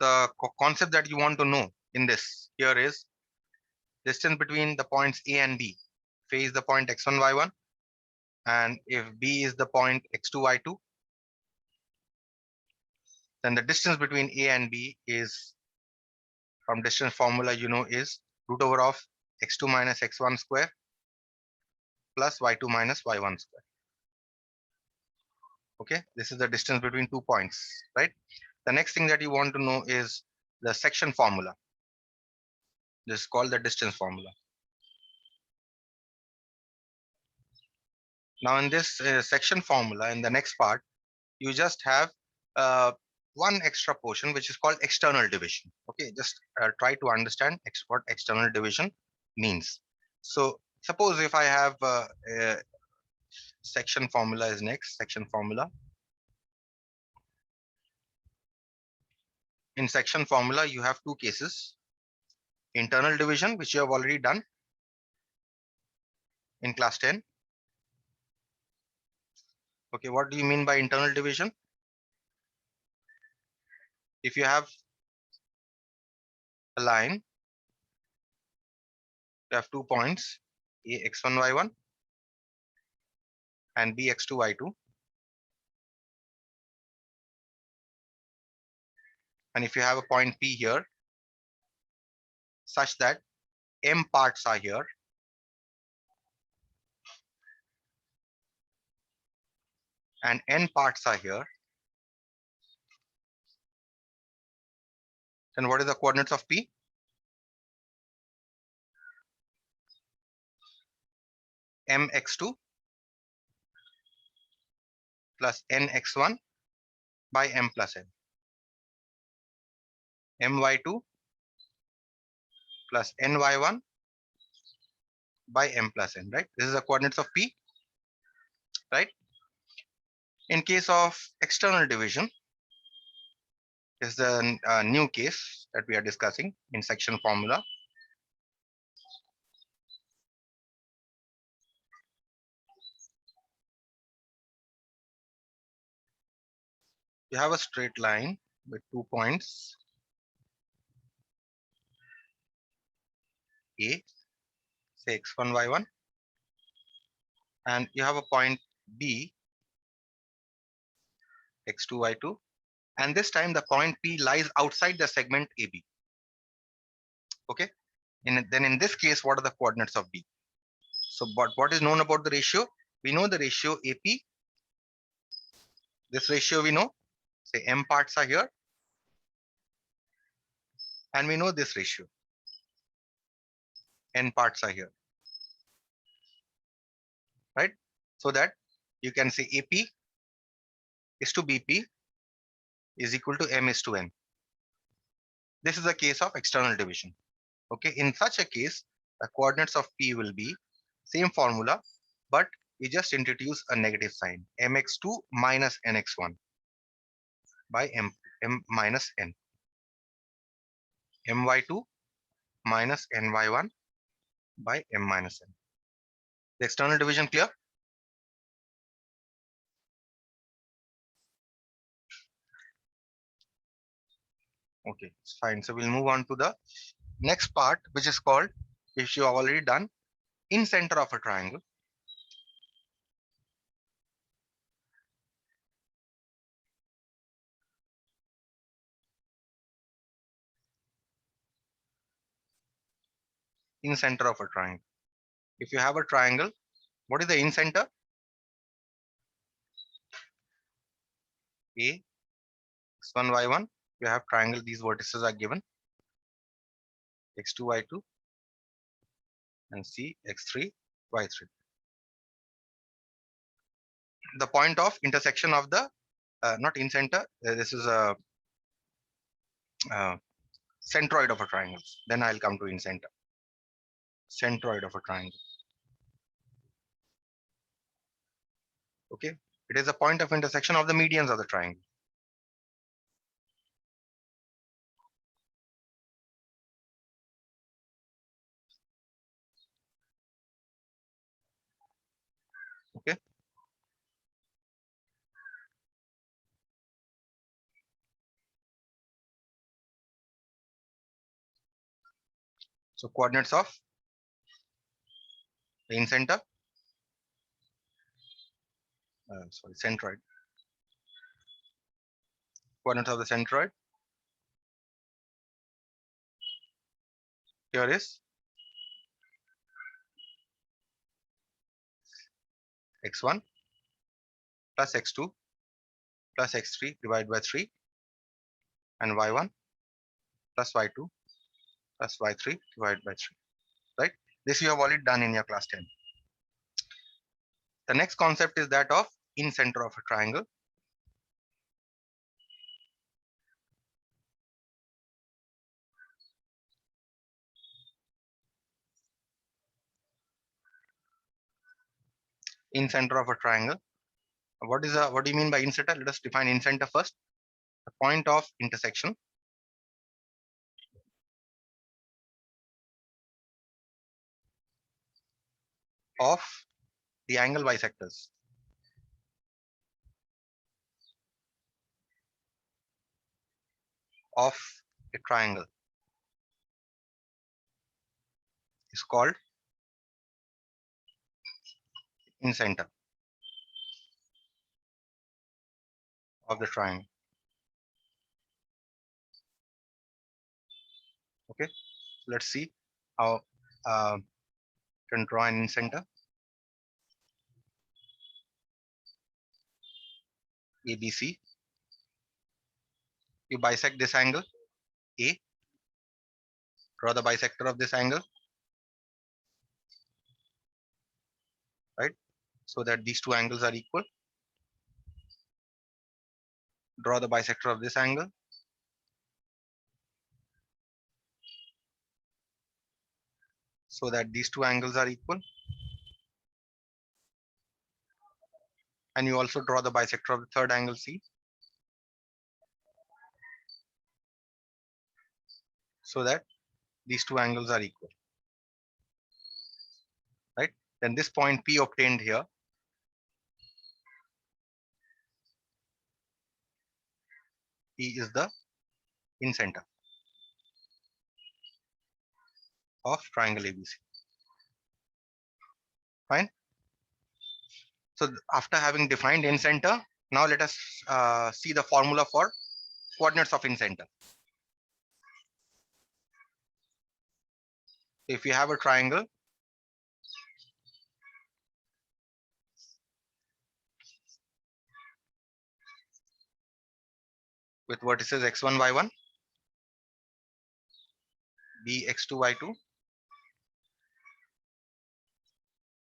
the concept that you want to know in this here is distance between the points A and B. If A is the point x1, y1, and if B is the point x2, y2, then the distance between A and B is, from distance formula, is root over of x2 minus x1 square plus y2 minus y1 square. Okay, this is the distance between 2 points, right? The next thing that you want to know is the section formula. This is called the distance formula. Now in this section formula, in the next part, you just have one extra portion which is called external division. Okay, just try to understand what external division means. So suppose if I have section formula is next, section formula. In section formula, you have two cases. Internal division, which you have already done in class 10. Okay, what do you mean by internal division? If you have a line, you have 2 points, A x1, y1 and B x2, y2. And if you have a point P here, such that M parts are here, and N parts are here, then what is the coordinates of P? Mx2 plus Nx1 by M plus N. My2 plus Ny1 by M plus N, right? This is the coordinates of P, right? In case of external division, is the new case that we are discussing in section formula. You have a straight line with 2 points, A, say x1, y1, and you have a point B, x2, y2, and this time the point P lies outside the segment AB. Okay, then in this case, what are the coordinates of B? So what is known about the ratio? We know the ratio AP. This ratio we know, say M parts are here, and we know this ratio, N parts are here, right? So that you can say AP is to BP is equal to M is to N. This is a case of external division. Okay, in such a case, the coordinates of P will be same formula, but we just introduce a negative sign, mx2 minus nx1 by m minus n, my2 minus ny1 by m minus n. The external division clear? Okay, it's fine. So we'll move on to the next part, which is called, which you have already done, in center of a triangle. In center of a triangle. If you have a triangle, what is the in center? A, x1, y1. You have triangle, these vertices are given, x2, y2, and C, x3, y3. The point of intersection of the, not in center, this is a centroid of a triangle. Then I'll come to in center. Centroid of a triangle. Okay, it is a point of intersection of the medians of the triangle. Okay, So coordinates of the incenter, centroid. Coordinates of the centroid here is x1 plus x2 plus x3 divided by 3 and y1 plus y2 plus y3 divided by 3. Right? This you have already done in your class 10. The next concept is that of incenter of a triangle. Incenter of a triangle. What do you mean by incenter? Let us define incenter first. The point of intersection of the angle bisectors of a triangle is called incenter of the triangle. Okay, so let's see how can draw an incenter. ABC. You bisect this angle A. Draw the bisector of this angle, right? So that these two angles are equal. Draw the bisector of this angle. So that these two angles are equal. And you also draw the bisector of the third angle C. So that these two angles are equal. Right? Then this point P obtained here P is the incenter of triangle ABC. Fine. So after having defined incenter, now let us see the formula for coordinates of incenter. If you have a triangle with vertices x1, y1, b, x2, y2,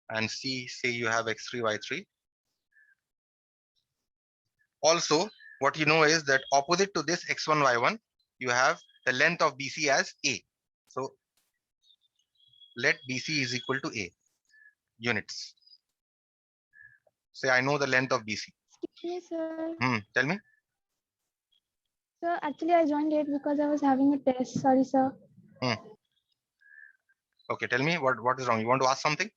and c, say you have x3, y3. Also, what you know is that opposite to this x1, y1, you have the length of BC as a. So let BC is equal to a units. Say I know the length of BC. Excuse me, sir. Tell me. Sir, actually, I joined late because I was having a test. Sorry, sir. Okay, tell me what is wrong. You want to ask something?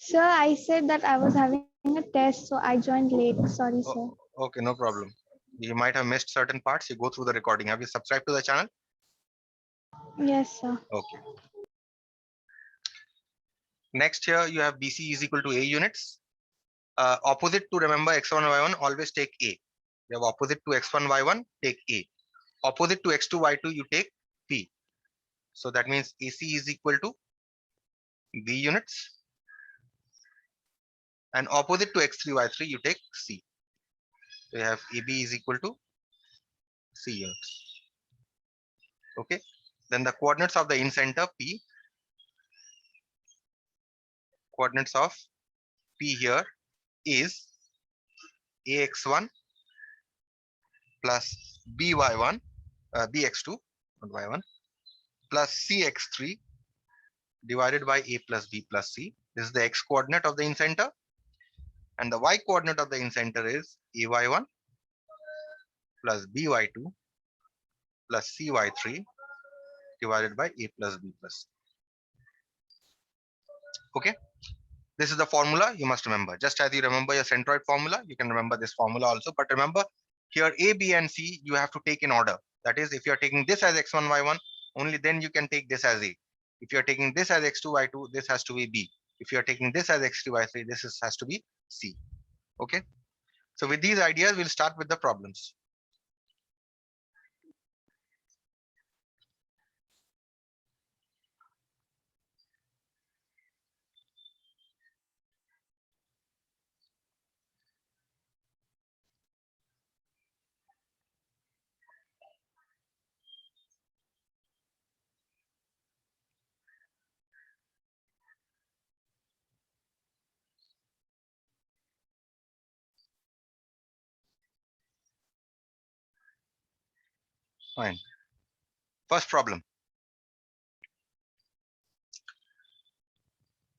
Sir, I said that I was having a test, so I joined late. Sorry, sir. Okay, no problem. You might have missed certain parts. You go through the recording. Have you subscribed to the channel? Yes, sir. Okay. Next here you have BC is equal to a units. Opposite to remember x1, y1, always take a. You have opposite to x1, y1, take a. Opposite to x2, y2, you take p. So that means AC is equal to b units. And opposite to x3, y3, you take c. So you have AB is equal to c units. Okay. Then the coordinates of the incenter P, coordinates of P here is AX1 plus BY1, BX2, not Y1, plus CX3 divided by A plus B plus C. This is the X coordinate of the incenter. And the Y coordinate of the incenter is AY1 plus BY2 plus CY3 divided by A plus B plus C. Okay. This is the formula you must remember. Just as you remember your centroid formula, you can remember this formula also. But remember here A, B, and C, you have to take in order. That is, if you are taking this as x1, y1, only then you can take this as A. If you are taking this as x2, y2, this has to be B. If you are taking this as x3, y3, has to be C. Okay. So with these ideas, we'll start with the problems. Fine. First problem.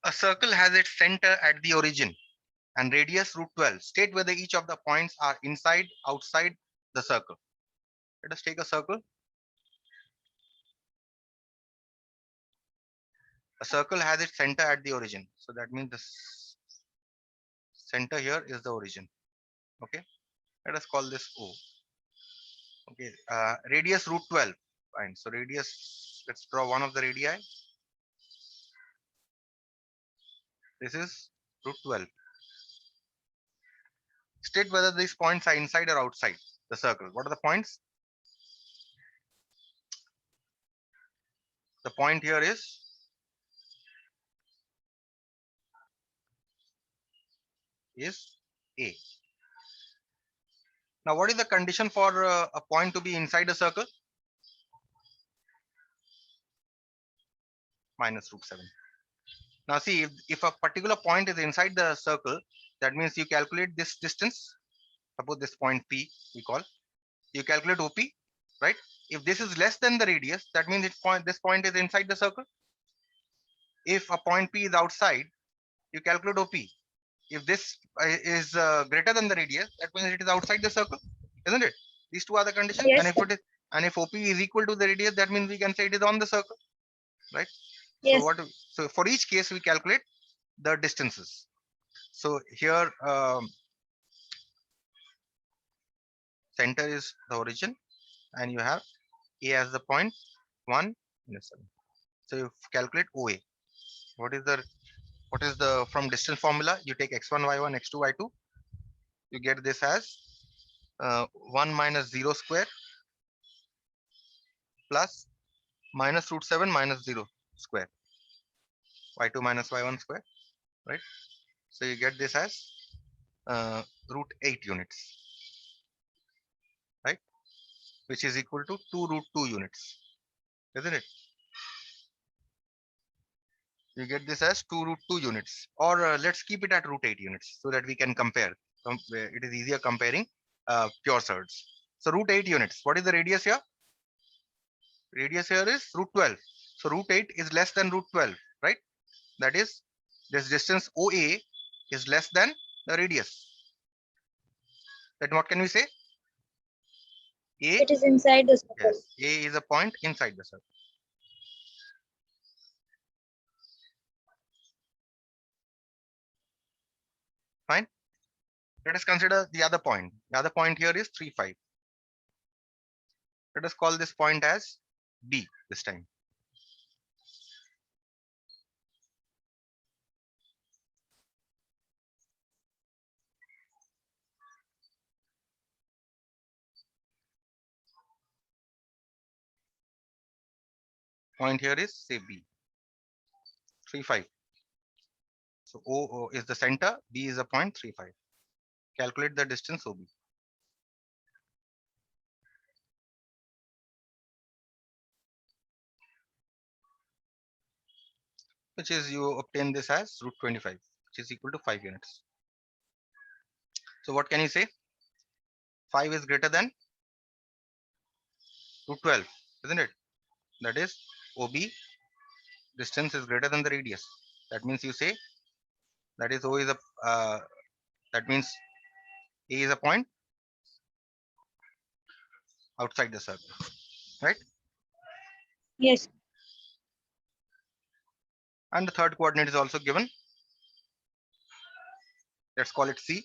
A circle has its center at the origin and radius √12. State whether each of the points are inside, outside the circle. Let us take a circle. A circle has its center at the origin. So that means the center here is the origin. Okay. Let us call this O. Okay. Radius √12. Fine. So radius, let's draw one of the radii. This is √12. State whether these points are inside or outside the circle. What are the points? The point here is A. Now, what is the condition for a point to be inside a circle? Minus √7. Now, see, if a particular point is inside the circle, that means you calculate this distance. Suppose this point P, we call. You calculate OP, right? If this is less than the radius, that means this point is inside the circle. If a point P is outside, you calculate OP. If this is greater than the radius, that means it is outside the circle, isn't it? These two are the conditions. Yes, And if it is, and if OP is equal to the radius, that means we can say it is on the circle, right? yes. So for each case we calculate the distances. So here center is the origin, and you have A as the point 1 minus 7. So you calculate OA. What is the from distance formula? You take x1, y1, x2, y2. You get this as 1 minus 0 square plus minus √7 minus 0 square, y2 minus y1 square, right? So you get this as √8 units, right? Which is equal to 2 √2 units, isn't it? You get this as 2 √2 units, or let's keep it at √8 units so that we can compare. It is easier comparing pure surds. So √8 units. What is the radius here? Radius here is √12. So √8 is less than √12, right? That is, this distance OA is less than the radius. Then what can we say? A, It is inside the circle. yes, A is a point inside the circle. Fine. Let us consider the other point. The other point here is 3, 5. Let us call this point as B this time. Point here is say B. 3, 5. So O is the center, B is a point 3, 5. Calculate the distance OB. Which is you obtain this as √25, which is equal to 5 units. So what can you say? 5 is greater than √12, isn't it? That is OB distance is greater than the radius. That means you say that is O is a that means A is a point outside the circle, right? Yes. And the third coordinate is also given. Let's call it C.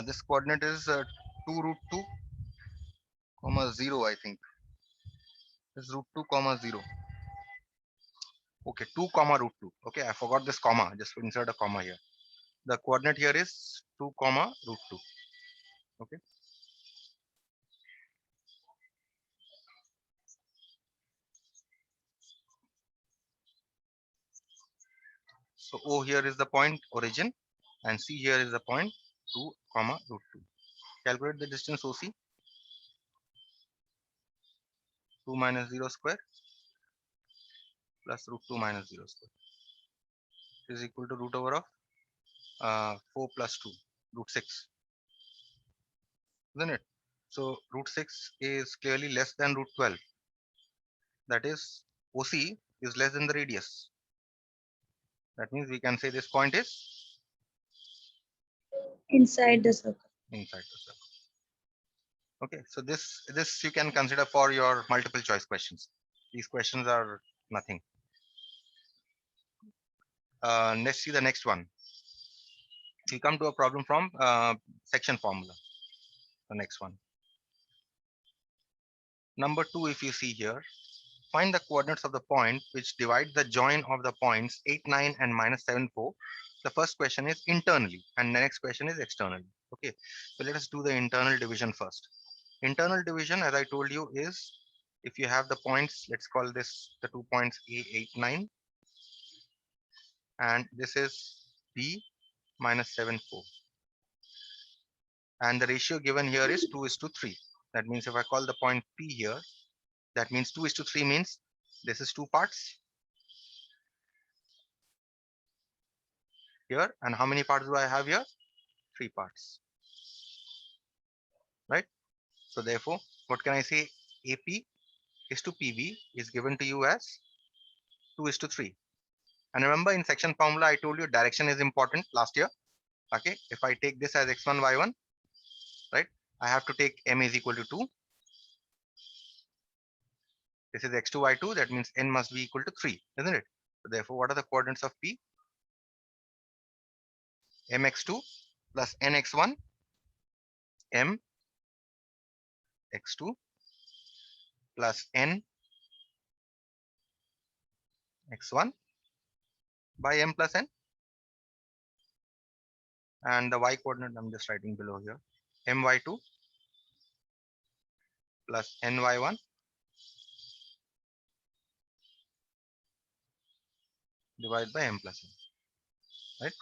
This coordinate is 2 √2, 0, I think. This is root 2 comma 0. Okay, 2 comma root 2. Okay, I forgot this comma. Just insert a comma here. The coordinate here is 2 comma root 2. Okay. So O here is the point origin and C here is the point 2 comma root 2. Calculate the distance OC. 2 minus 0 square plus root 2 minus 0 square is equal to root over of 4 plus 2, root 6, isn't it? So root 6 is clearly less than root 12. That is, OC is less than the radius. That means we can say this point is Inside the circle. inside the circle. Okay, so this you can consider for your multiple choice questions. These questions are nothing. Let's see the next one. We come to a problem from section formula. The next one. Number 2, if you see here, find the coordinates of the point which divides the join of the points 8, 9 and minus 7, 4. The first question is internally and the next question is externally. Okay, so let us do the internal division first. Internal division, as I told you, is if you have the points, let's call this the 2 points A, 8, 9, and this is B minus 7, 4. And the ratio given here is 2:3. That means if I call the point P here, that means 2:3 means this is 2 parts here. And how many parts do I have here? 3 parts, right? So therefore, what can I say? AP is to PB is given to you as 2:3. And remember in section formula, I told you direction is important last year. Okay, if I take this as x1, y1, right? I have to take m is equal to 2. This is x2, y2. That means n must be equal to 3, isn't it? So therefore, what are the coordinates of P? mx2 plus nx1 m x2 plus n x1 by m plus n, and the y coordinate I'm just writing below here, my2 plus ny1 divided by m plus n, right?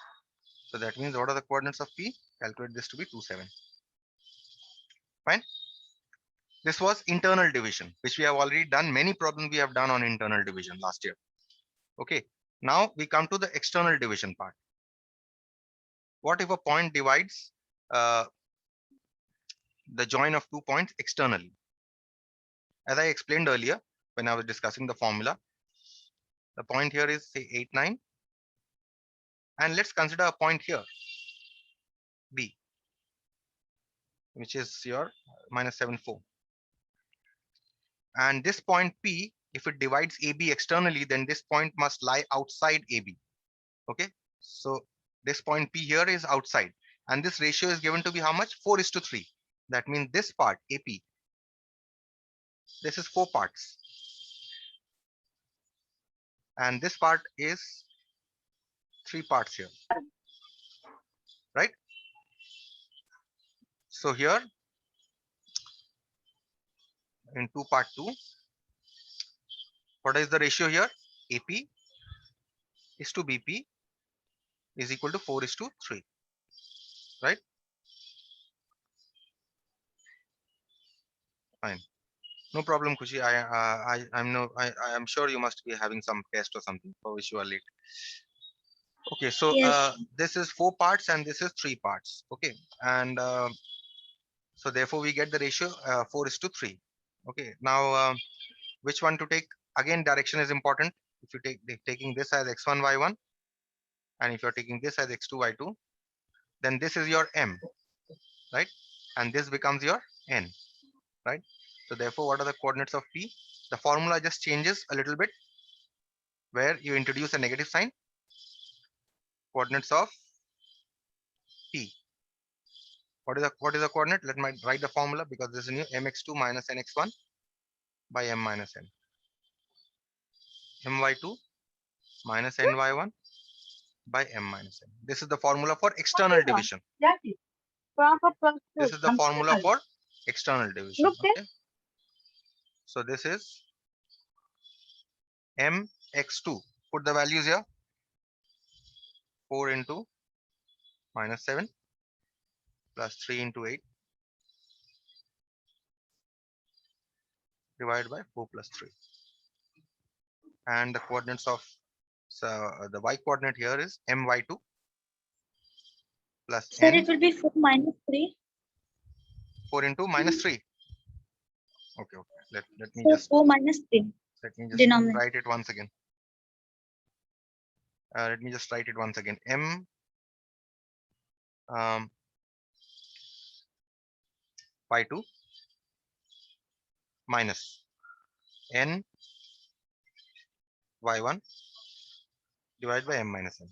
So that means what are the coordinates of P? Calculate this to be 2, 7. Fine. This was internal division, which we have already done. Many problems we have done on internal division last year. Okay. Now we come to the external division part. What if a point divides the join of 2 points externally? As I explained earlier when I was discussing the formula, the point here is say 8, 9. And let's consider a point here, B, which is your minus 7, 4. And this point P, if it divides AB externally, then this point must lie outside AB. Okay, so this point P here is outside, and this ratio is given to be how much? 4:3. That means this part AP, this is 4 parts, and this part is 3 parts here, right? So here in 2 part 2, what is the ratio here? AP is to BP is equal to 4:3, right? Fine, no problem, Kushi. I am sure you must be having some test or something for which you are late. Okay, so Yes. this is 4 parts and this is 3 parts. Okay, and so therefore we get the ratio 4:3. Okay, now which one to take? Again, direction is important. If you taking this as x1, y1, and if you're taking this as x2, y2, then this is your m, right? And this becomes your n, right? So therefore, what are the coordinates of P? The formula just changes a little bit where you introduce a negative sign. Coordinates of P. What is the coordinate? Let me write the formula because this is new, mx2 minus nx1 by m minus n. my2 minus ny1 by m minus n. This is the formula for external division. This is the formula for external division. Okay. So this is mx2. Put the values here. 4 into minus 7 plus 3 into 8 divided by 4 plus 3. And the coordinates of the y coordinate here is my2 plus Sir, n. it will be 4 minus 3. 4 into minus 3. Okay. Let me So just 4 minus 3. Denominator. write it once again. Let me just write it once again. M y2 minus n y1 divided by m minus n.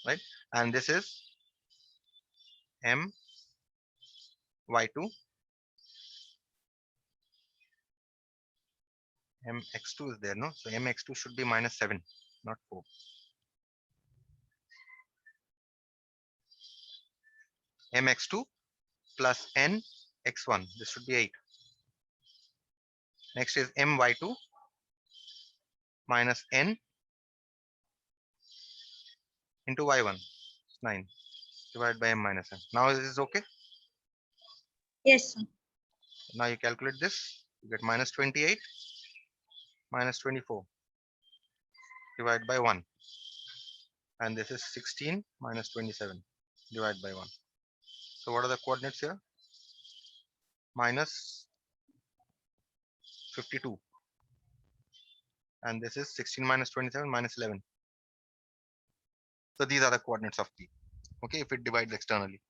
Right? And this is m y2 mx2 is there, no? So mx2 should be minus 7, not 4. mx2 plus n x1. This should be 8. Next is my2 minus n into y1. It's 9 divided by m minus n. Now is this okay? Yes, sir. Now you calculate this. You get minus 28 minus 24 divided by 1. And this is 16 minus 27 divided by 1. So what are the coordinates here? Minus 52. And this is 16 minus 27 minus 11. So these are the coordinates of P. Okay, if it divides externally.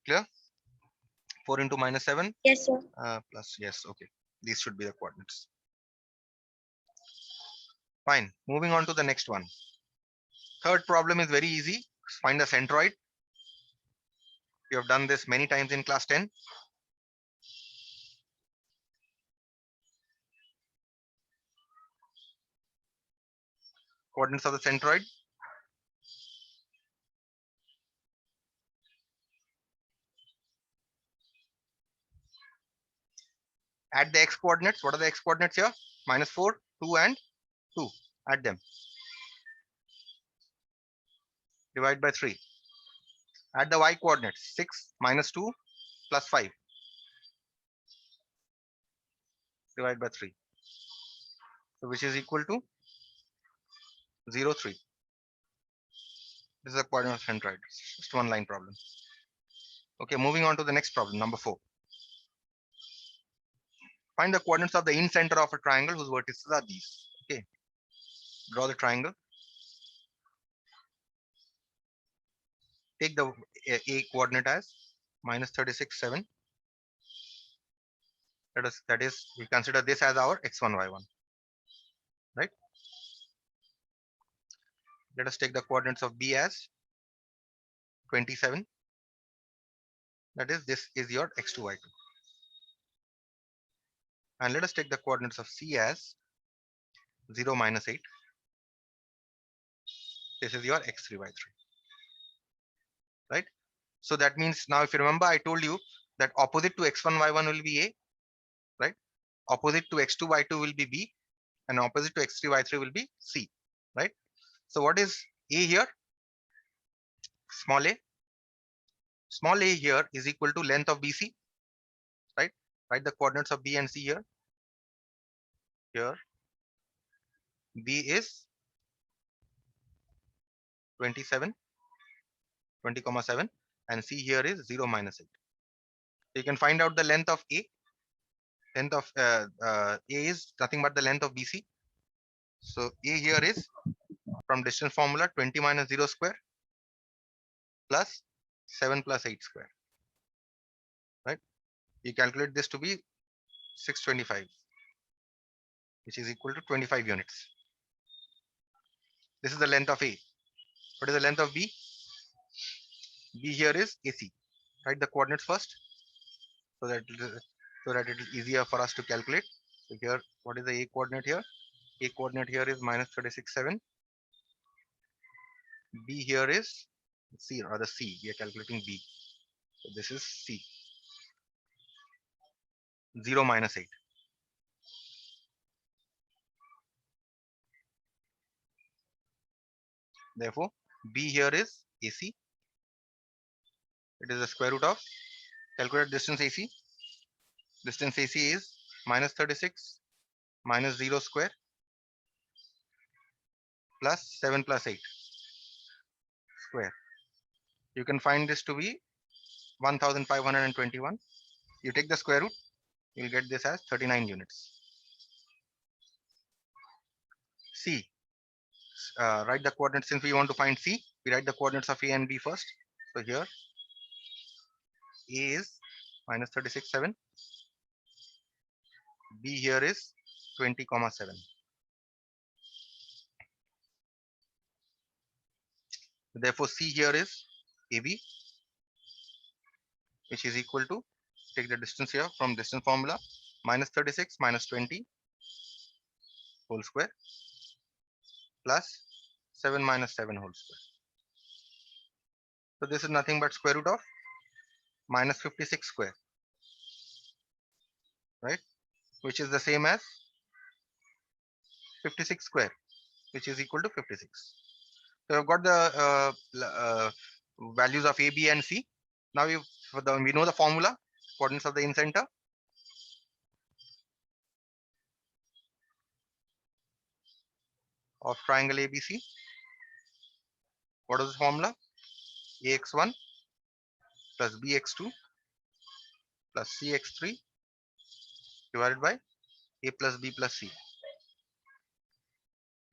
Clear? 4 into minus 7 Yes, sir. plus, yes, okay. These should be the coordinates. Fine. Moving on to the next one. Third problem is very easy. Find the centroid. You have done this many times in class 10. Coordinates of the centroid. Add the x coordinates. What are the x coordinates here? Minus 4, 2 and 2. Add them. Divide by 3. Add the y coordinates. 6 minus 2 plus 5. Divide by 3. So which is equal to 0, 3. This is a coordinate of centroid. Just one line problem. Okay, moving on to the next problem, number 4. Find the coordinates of the in-center of a triangle whose vertices are these. Okay. Draw the triangle. Take the A coordinate as minus 36, 7. That is, we consider this as our x1, y1. Right? Let us take the coordinates of B as 27. That is, this is your x2, y2. And let us take the coordinates of C as 0, minus 8. This is your x3, y3. Right? So that means now if you remember, I told you that opposite to x1, y1 will be A. Right? Opposite to x2, y2 will be B. And opposite to x3, y3 will be C. Right? So what is A here? Small a. Small a here is equal to length of BC. Right? Write the coordinates of B and C here. Here B is 27, 20,7, and C here is 0, minus 8. So you can find out the length of A. Length of A is nothing but the length of BC. So A here is from distance formula 20 minus 0 square plus 7 plus 8 square. Right? You calculate this to be 625, which is equal to 25 units. This is the length of A. What is the length of B? B here is AC. Write the coordinates first so that it is easier for us to calculate. So here, what is the A coordinate here? A coordinate here is minus 36.7. B here is C, or the C. We are calculating B. So this is C. 0 minus 8. Therefore, B here is AC. It is the square root of, calculate distance AC. Distance AC is minus 36 minus 0 square plus 7 plus 8 square. You can find this to be 1521. You take the square root, you'll get this as 39 units. C. Write the coordinates. Since we want to find C, we write the coordinates of A and B first. So here A is minus 36.7. B here is 20,7. Therefore, C here is AB, which is equal to, take the distance here from distance formula, minus 36 minus 20 whole square plus 7 minus 7 whole square. So this is nothing but square root of minus 56 square, right? Which is the same as 56 square, which is equal to 56. So I've got the values of A, B, and C. Now we know the formula, coordinates of the incenter. Of triangle ABC. What is the formula? AX1 plus BX2 plus CX3 divided by A plus B plus C.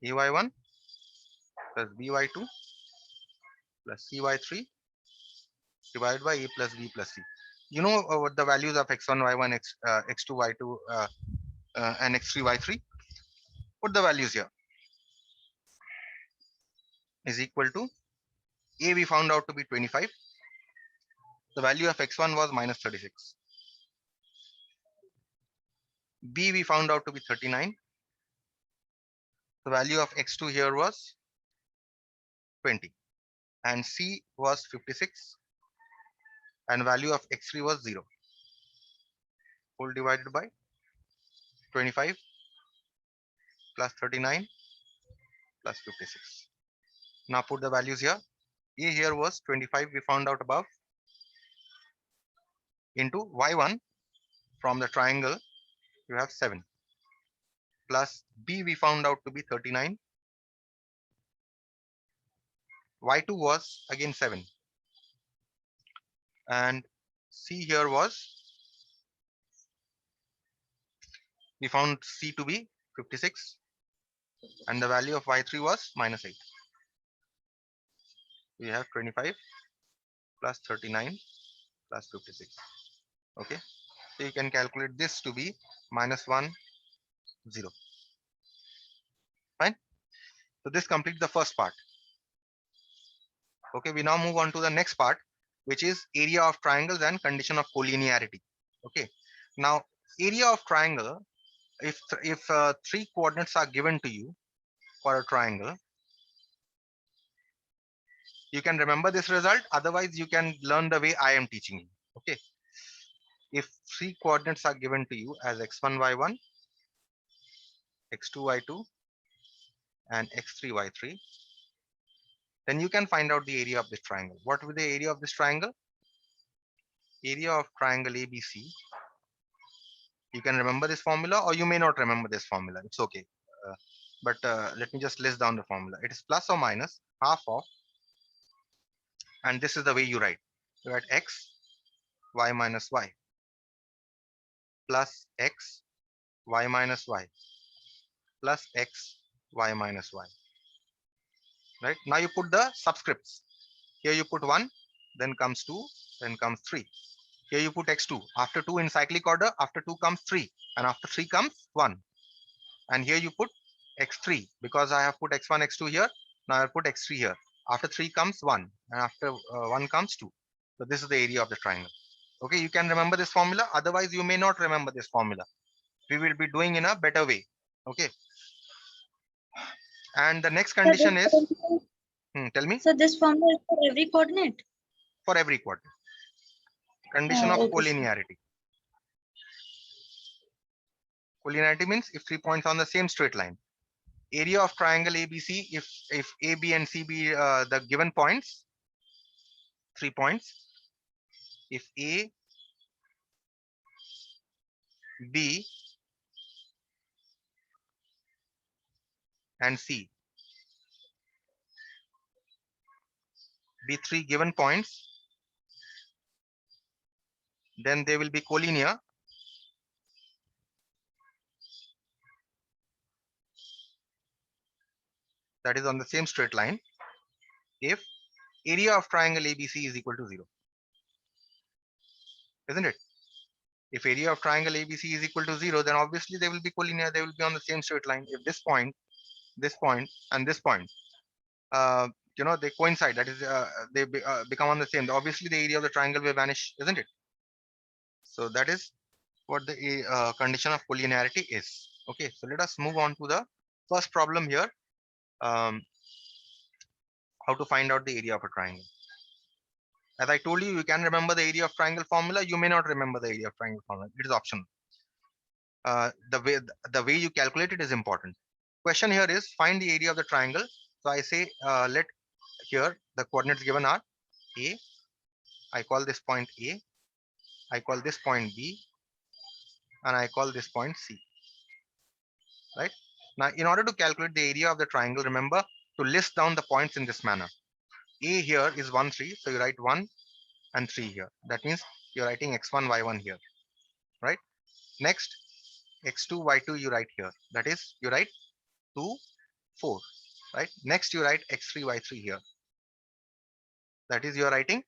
AY1 plus BY2 plus CY3 divided by A plus B plus C. You know what the values of X1, Y1, X2, Y2 and X3, Y3. Put the values here. Is equal to A we found out to be 25. The value of X1 was minus 36. B we found out to be 39. The value of X2 here was 20. And C was 56. And value of X3 was 0. Whole divided by 25 plus 39 plus 56. Now put the values here. A here was 25, we found out above, into Y1 from the triangle, you have 7. Plus B we found out to be 39. Y2 was again 7. And C here was, we found C to be 56. And the value of Y3 was minus 8. We have 25 plus 39 plus 56. Okay. So you can calculate this to be minus 1, 0. Fine. So this completes the first part. Okay. We now move on to the next part, which is area of triangles and condition of collinearity. Okay. Now, area of triangle, if 3 coordinates are given to you for a triangle, you can remember this result. Otherwise, you can learn the way I am teaching you. Okay. If 3 coordinates are given to you as x1, y1, x2, y2, and x3, y3, then you can find out the area of this triangle. What will be the area of this triangle? Area of triangle ABC. You can remember this formula, or you may not remember this formula. It's okay. But let me just list down the formula. It is plus or minus half of, and this is the way you write. You write x, y minus y, plus x, y minus y, plus x, y minus y. Right? Now you put the subscripts. Here you put 1, then comes 2, then comes 3. Here you put x2. After 2 in cyclic order, after 2 comes 3, and after 3 comes 1. And here you put x3, because I have put x1, x2 here. Now I put x3 here. After 3 comes 1, and after 1 comes 2. So this is the area of the triangle. Okay, you can remember this formula. Otherwise, you may not remember this formula. we will be doing in a better way. Okay. And the next So condition this is, formula, tell me, so this formula is for every coordinate. for every quadrant. Condition of Okay, sir. collinearity. Collinearity means if 3 points on the same straight line. Area of triangle ABC, if A, B, and C be the given points, 3 points. If A, B, and C be 3 given points, then they will be collinear. That is on the same straight line. If area of triangle ABC is equal to 0, isn't it? If area of triangle ABC is equal to 0, then obviously they will be collinear. They will be on the same straight line. If this point, and this point, uh, they coincide. That is, they become on the same. Obviously, the area of the triangle will vanish, isn't it? So that is what the condition of collinearity is. Okay, so let us move on to the first problem here. How to find out the area of a triangle. As I told you, you can remember the area of triangle formula. You may not remember the area of triangle formula. It is optional. The way you calculate it is important. Question here is find the area of the triangle. So I say let here the coordinates given are A. I call this point A. I call this point B, and I call this point C. Right now, in order to calculate the area of the triangle, remember to list down the points in this manner. A here is 1, 3, so you write 1 and 3 here. That means you're writing x1, y1 here, right? Next, x2, y2 you write here. That is, you write 2, 4, right? Next, you write x3, y3 here. That is, you're writing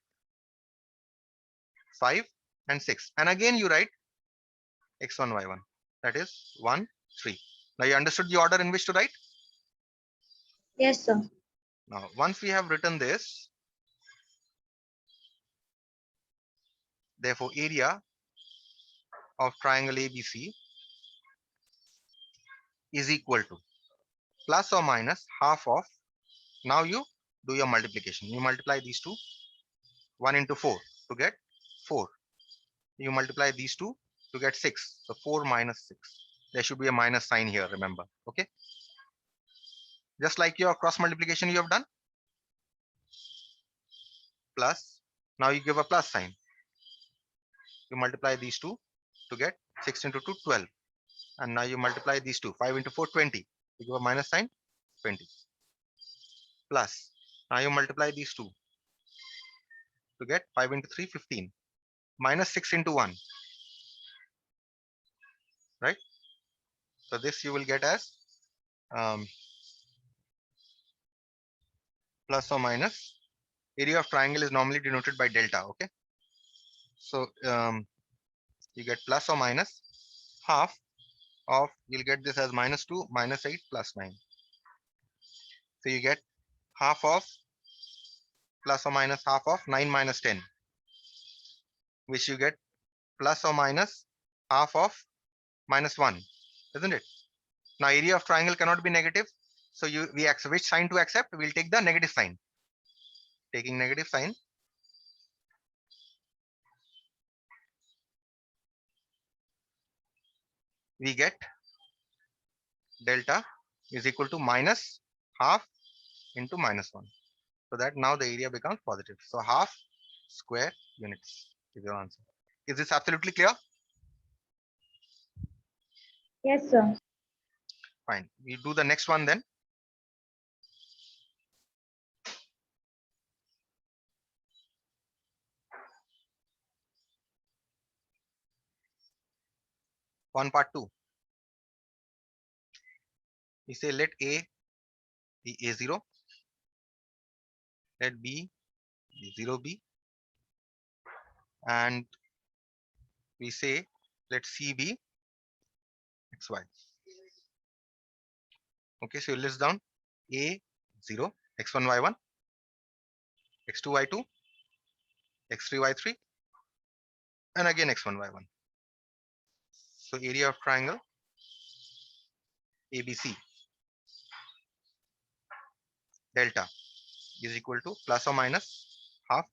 5 and 6. And again, you write x1, y1. That is 1, 3. Now, you understood the order in which to write? Yes, sir. Now, once we have written this, therefore, area of triangle ABC is equal to plus or minus half of, now you do your multiplication. You multiply these two, 1 into 4 to get 4. You multiply these two to get 6. So 4 minus 6. There should be a minus sign here, remember. Okay. Just like your cross multiplication you have done. Plus, now you give a plus sign. You multiply these two to get 6 into 2, 12. And now you multiply these two, 5 into 4, 20. You give a minus sign, 20. Plus, now you multiply these two to get 5 into 3, 15. Minus 6 into 1. Right? So this you will get as plus or minus. Area of triangle is normally denoted by delta. Okay. So you get plus or minus half of, you'll get this as minus 2, minus 8, plus 9. So you get half of plus or minus half of 9 minus 10, which you get plus or minus half of minus 1, isn't it? Now area of triangle cannot be negative. So we accept which sign to accept? We'll take the negative sign. Taking negative sign, we get delta is equal to minus half into minus 1. So that now the area becomes positive. So half square units is your answer. Is this absolutely clear? Yes, sir. Fine. We do the next one then. On part 2. We say let A be A0, let B be 0B, and we say let C be XY. Okay, so you list down A0, x1, y1, x2, y2, x3, y3, and again x1, y1. So area of triangle ABC delta is equal to plus or minus half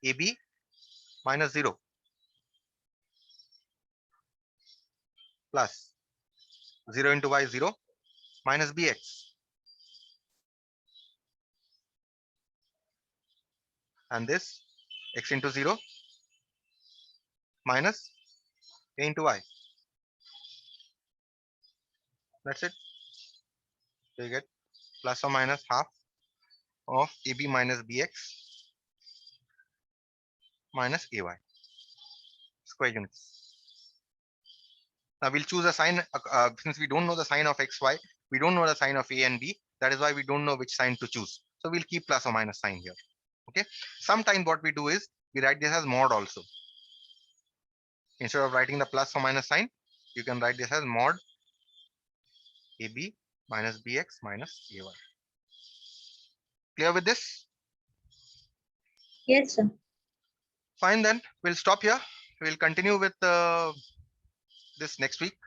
AB minus 0 plus 0 into y 0 minus bx and this x into 0 minus a into y. That's it. So you get plus or minus half of AB minus bx minus ay square units. Now we'll choose a sign since we don't know the sign of xy, we don't know the sign of a and b. That is why we don't know which sign to choose. So we'll keep plus or minus sign here. Okay. Sometimes what we do is we write this as mod also. Instead of writing the plus or minus sign, you can write this as mod AB minus bx minus ay. Clear with this? Yes, sir. Fine, then we'll stop here. We'll continue with this next week.